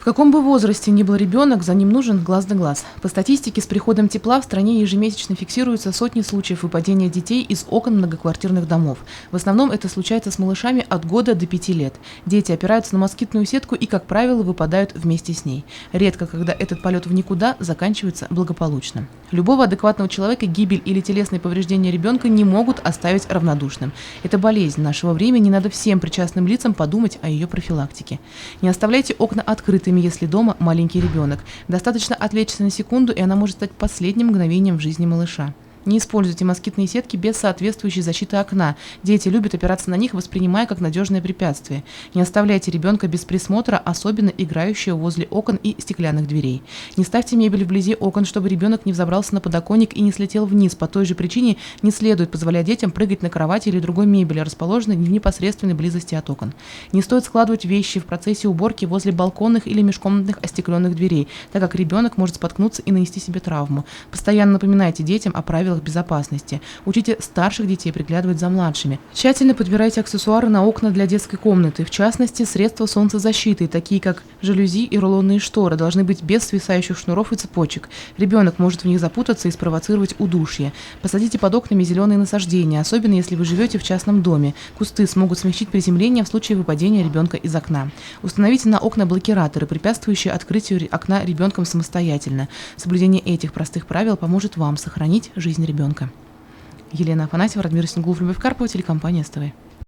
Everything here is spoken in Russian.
В каком бы возрасте ни был ребенок, за ним нужен глаз да глаз. По статистике, с приходом тепла в стране ежемесячно фиксируются сотни случаев выпадения детей из окон многоквартирных домов. В основном это случается с малышами от года до 5 лет. Дети опираются на москитную сетку и, как правило, выпадают вместе с ней. Редко, когда этот полет в никуда заканчивается благополучно. Любого адекватного человека гибель или телесные повреждения ребенка не могут оставить равнодушным. Это болезнь нашего времени, надо всем причастным лицам подумать о ее профилактике. Не оставляйте окна открытыми, если дома маленький ребенок. Достаточно отвлечься на секунду, и она может стать последним мгновением в жизни малыша. Не используйте москитные сетки без соответствующей защиты окна. Дети любят опираться на них, воспринимая как надежное препятствие. Не оставляйте ребенка без присмотра, особенно играющего возле окон и стеклянных дверей. Не ставьте мебель вблизи окон, чтобы ребенок не взобрался на подоконник и не слетел вниз. По той же причине не следует позволять детям прыгать на кровати или другой мебели, расположенной в непосредственной близости от окон. Не стоит складывать вещи в процессе уборки возле балконных или межкомнатных остекленных дверей, так как ребенок может споткнуться и нанести себе травму. Постоянно напоминайте детям о правилах безопасности. Учите старших детей приглядывать за младшими. Тщательно подбирайте аксессуары на окна для детской комнаты. В частности, средства солнцезащиты, такие как жалюзи и рулонные шторы, должны быть без свисающих шнуров и цепочек. Ребенок может в них запутаться и спровоцировать удушье. Посадите под окнами зеленые насаждения, особенно если вы живете в частном доме. Кусты смогут смягчить приземление в случае выпадения ребенка из окна. Установите на окна блокираторы, препятствующие открытию окна ребенком самостоятельно. Соблюдение этих простых правил поможет вам сохранить жизнь ребенка. Елена Афанасьева, Радмир Сингулов, Любовь Карпова, телекомпания СТВ.